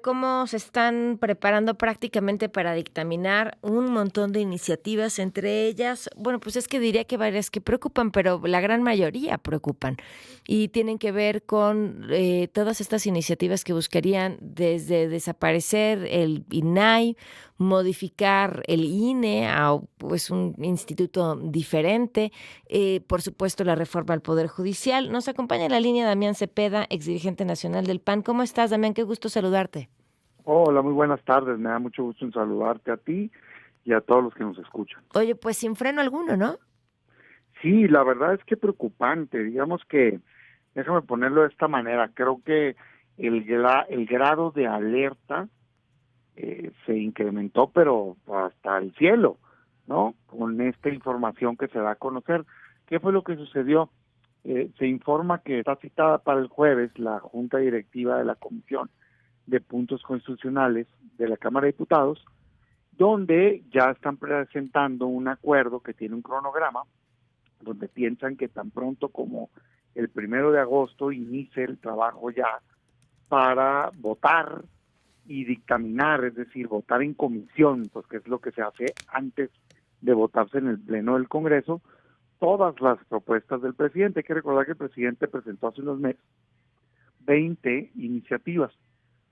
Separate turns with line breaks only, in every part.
Cómo se están preparando prácticamente para dictaminar un montón de iniciativas, entre ellas, bueno, pues es que diría que varias que preocupan, pero la gran mayoría preocupan y tienen que ver con todas estas iniciativas que buscarían desde desaparecer el INAI, modificar el INE a pues un instituto diferente, por supuesto la reforma al Poder Judicial. Nos acompaña en la línea Damián Cepeda, exdirigente nacional del PAN. ¿Cómo estás, Damián? Qué gusto saludarte.
Hola, muy buenas tardes. Me da mucho gusto en saludarte a ti y a todos los que nos escuchan.
Oye, pues sin freno alguno, ¿no?
Sí, la verdad es que preocupante. Digamos que, déjame ponerlo de esta manera, creo que el grado de alerta se incrementó, pero hasta el cielo, ¿no? Con esta información que se da a conocer. ¿Qué fue lo que sucedió? Se informa que está citada para el jueves la Junta Directiva de la Comisión de Puntos Constitucionales de la Cámara de Diputados, donde ya están presentando un acuerdo que tiene un cronograma, donde piensan que tan pronto como el 1 de agosto inicie el trabajo ya para votar y dictaminar, es decir, votar en comisión, pues que es lo que se hace antes de votarse en el Pleno del Congreso, todas las propuestas del presidente. Hay que recordar que el presidente presentó hace unos meses 20 iniciativas,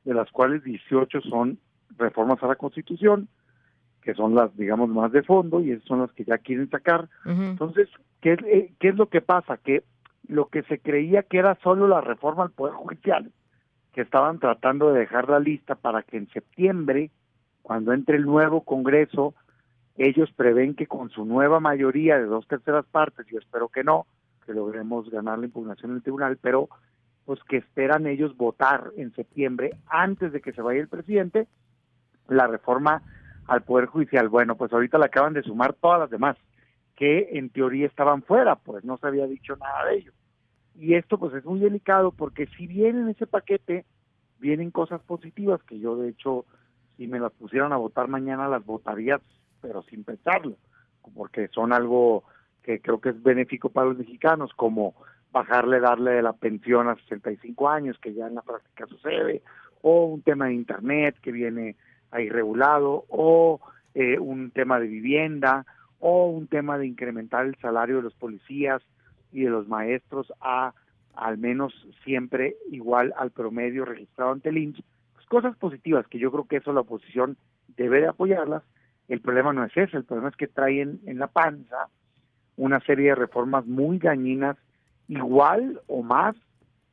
de las cuales 18 son reformas a la Constitución, que son las, digamos, más de fondo, y esas son las que ya quieren sacar.
Ujú.
Entonces, ¿qué es lo que pasa? Que lo que se creía que era solo la reforma al Poder Judicial, que estaban tratando de dejar la lista para que en septiembre, cuando entre el nuevo Congreso, ellos prevén que con su nueva mayoría de 2/3 partes, yo espero que no, que logremos ganar la impugnación en el tribunal, pero pues que esperan ellos votar en septiembre, antes de que se vaya el presidente, la reforma al Poder Judicial. Bueno, pues ahorita le acaban de sumar todas las demás, que en teoría estaban fuera, pues no se había dicho nada de ello. Y esto pues es muy delicado porque si bien en ese paquete vienen cosas positivas, que yo de hecho, si me las pusieran a votar mañana, las votaría, pero sin pensarlo, porque son algo que creo que es benéfico para los mexicanos, como darle de la pensión a 65 años, que ya en la práctica sucede, o un tema de internet que viene ahí regulado, o un tema de vivienda, o un tema de incrementar el salario de los policías y de los maestros a al menos siempre igual al promedio registrado ante el IMSS, pues cosas positivas que yo creo que eso la oposición debe de apoyarlas. El problema no es ese, el problema es que traen en la panza una serie de reformas muy dañinas, igual o más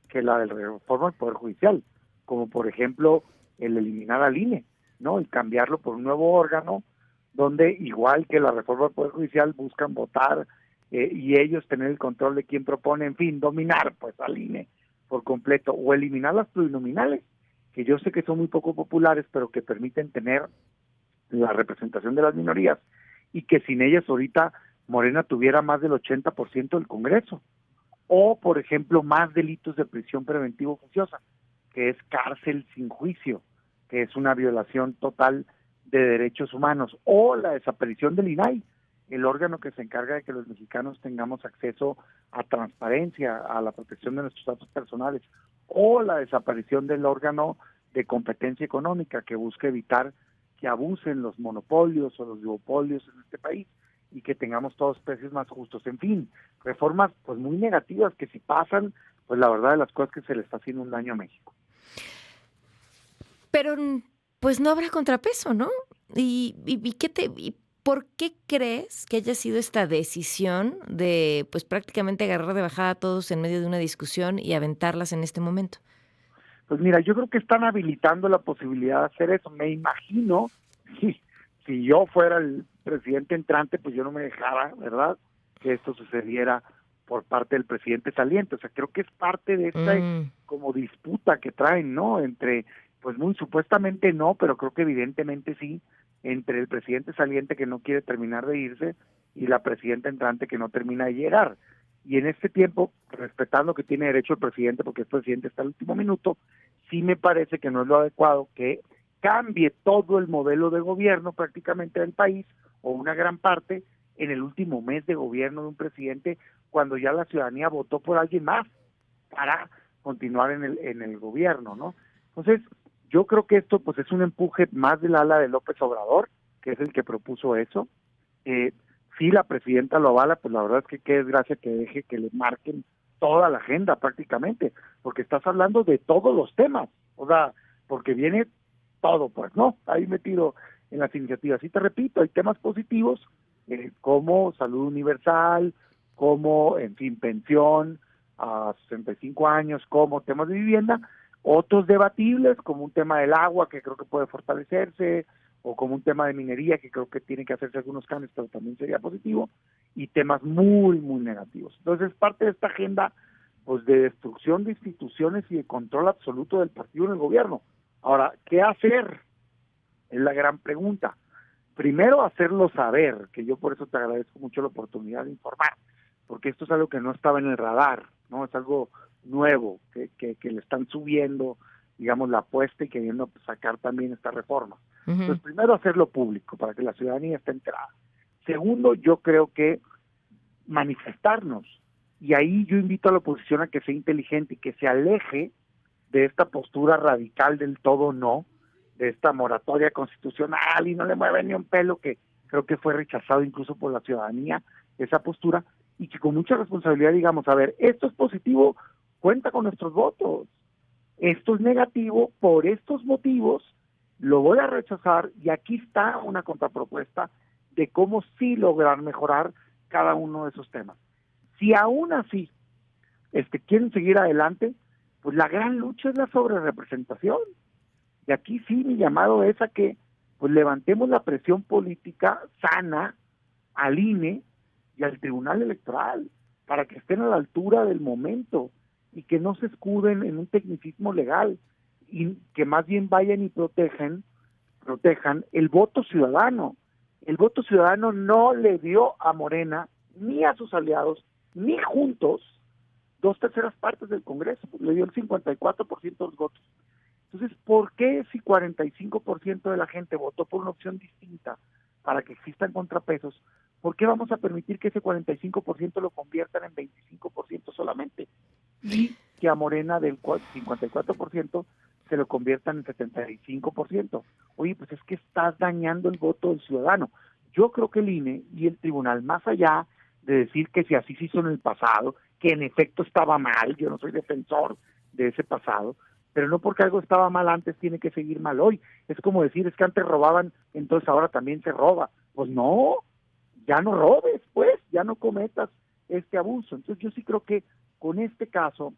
que la de la reforma del Poder Judicial, como por ejemplo el eliminar al INE, ¿no? Y cambiarlo por un nuevo órgano, donde igual que la reforma del Poder Judicial buscan votar y ellos tener el control de quién propone, en fin, dominar pues al INE por completo, o eliminar las plurinominales, que yo sé que son muy poco populares, pero que permiten tener la representación de las minorías, y que sin ellas ahorita Morena tuviera más del 80% del Congreso, o por ejemplo más delitos de prisión preventiva oficiosa, que es cárcel sin juicio, que es una violación total de derechos humanos, o la desaparición del INAI, el órgano que se encarga de que los mexicanos tengamos acceso a transparencia, a la protección de nuestros datos personales, o la desaparición del órgano de competencia económica que busca evitar que abusen los monopolios o los duopolios en este país y que tengamos todos precios más justos. En fin, reformas pues muy negativas que si pasan, pues la verdad de las cosas es que se le está haciendo un daño a México.
Pero, pues, no habrá contrapeso, ¿no? ¿Y por qué crees que haya sido esta decisión de, pues, prácticamente agarrar de bajada a todos en medio de una discusión y aventarlas en este momento?
Pues mira, yo creo que están habilitando la posibilidad de hacer eso. Me imagino, si, si yo fuera el presidente entrante, pues yo no me dejara, ¿verdad?, que esto sucediera por parte del presidente saliente. O sea, creo que es parte de esta
Mm.
como disputa que traen, ¿no? Entre, pues muy supuestamente no, pero creo que evidentemente sí, entre el presidente saliente que no quiere terminar de irse y la presidenta entrante que no termina de llegar. Y en este tiempo, respetando que tiene derecho el presidente, porque es presidente hasta el último minuto, sí me parece que no es lo adecuado que cambie todo el modelo de gobierno prácticamente del país, o una gran parte, en el último mes de gobierno de un presidente, cuando ya la ciudadanía votó por alguien más para continuar en el gobierno, ¿no? Entonces, Yo creo que esto pues es un empuje más del ala de López Obrador, que es el que propuso eso. Si la presidenta lo avala, pues la verdad es que qué desgracia que deje que le marquen toda la agenda prácticamente, porque estás hablando de todos los temas, o sea, porque viene todo, pues, ¿no? Ahí metido en las iniciativas. Y te repito, hay temas positivos, como salud universal, como, en fin, pensión a 65 años, como temas de vivienda, otros debatibles, como un tema del agua, que creo que puede fortalecerse, o como un tema de minería, que creo que tiene que hacerse algunos cambios, pero también sería positivo, y temas muy, muy negativos. Entonces, parte de esta agenda, pues, de destrucción de instituciones y de control absoluto del partido en el gobierno. Ahora, ¿qué hacer? Es la gran pregunta. Primero, hacerlo saber, que yo por eso te agradezco mucho la oportunidad de informar, porque esto es algo que no estaba en el radar, ¿no? Es algo nuevo, que le están subiendo, digamos, la apuesta y queriendo sacar también esta reforma.
Uh-huh.
Entonces, primero, hacerlo público, para que la ciudadanía esté enterada. Segundo, yo creo que manifestarnos, y ahí yo invito a la oposición a que sea inteligente y que se aleje de esta postura radical del todo no, de esta moratoria constitucional y no le mueve ni un pelo, que creo que fue rechazado incluso por la ciudadanía, esa postura, y que con mucha responsabilidad digamos, a ver, esto es positivo, cuenta con nuestros votos, esto es negativo, por estos motivos, lo voy a rechazar, y aquí está una contrapropuesta de cómo sí lograr mejorar cada uno de esos temas. Si aún así quieren seguir adelante, pues la gran lucha es la sobrerepresentación. Y aquí sí mi llamado es a que pues levantemos la presión política sana al INE y al Tribunal Electoral para que estén a la altura del momento y que no se escuden en un tecnicismo legal y que más bien vayan y protejan el voto ciudadano. El voto ciudadano no le dio a Morena ni a sus aliados ni juntos 2/3 partes del Congreso, le dio el 54% de los votos. Entonces, ¿por qué si 45% de la gente votó por una opción distinta para que existan contrapesos, por qué vamos a permitir que ese 45% lo conviertan en 25% solamente? Y que a Morena del 54% se lo conviertan en 75%. Oye, pues es que estás dañando el voto del ciudadano. Yo creo que el INE y el tribunal, más allá de decir que si así se hizo en el pasado, que en efecto estaba mal, yo no soy defensor de ese pasado, pero no porque algo estaba mal antes tiene que seguir mal hoy. Es como decir, es que antes robaban, entonces ahora también se roba. Pues no, ya no robes, pues, ya no cometas este abuso. Entonces yo sí creo que con este caso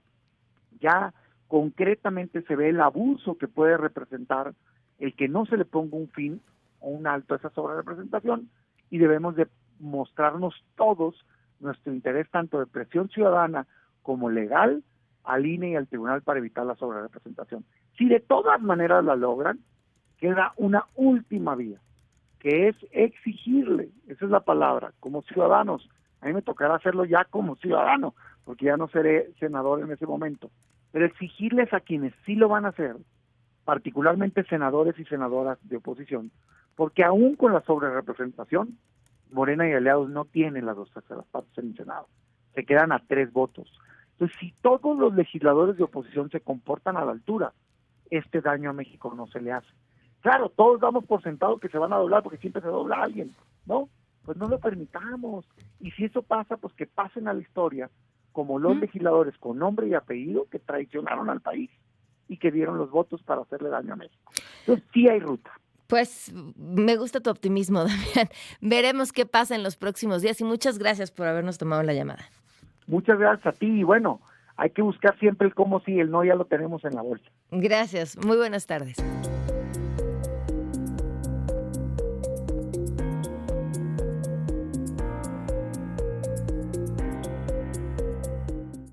ya concretamente se ve el abuso que puede representar el que no se le ponga un fin o un alto a esa sobrerepresentación, y debemos de mostrarnos todos nuestro interés tanto de presión ciudadana como legal al INE y al tribunal para evitar la sobrerepresentación. Si de todas maneras la logran, queda una última vía, que es exigirle, esa es la palabra, como ciudadanos. A mí me tocará hacerlo ya como ciudadano, porque ya no seré senador en ese momento, pero exigirles a quienes sí lo van a hacer, particularmente senadores y senadoras de oposición, porque aún con la sobrerepresentación, Morena y aliados no tienen las 2/3 partes en el Senado, se quedan a 3 votos. Entonces, si todos los legisladores de oposición se comportan a la altura, este daño a México no se le hace. Claro, todos damos por sentado que se van a doblar porque siempre se dobla alguien, ¿no? Pues no lo permitamos. Y si eso pasa, pues que pasen a la historia como los legisladores con nombre y apellido que traicionaron al país y que dieron los votos para hacerle daño a México. Entonces, sí hay ruta.
Pues me gusta tu optimismo, Damián. Veremos qué pasa en los próximos días y muchas gracias por habernos tomado la llamada.
Muchas gracias a ti y bueno, hay que buscar siempre el cómo sí, el no ya lo tenemos en la bolsa.
Gracias, muy buenas tardes.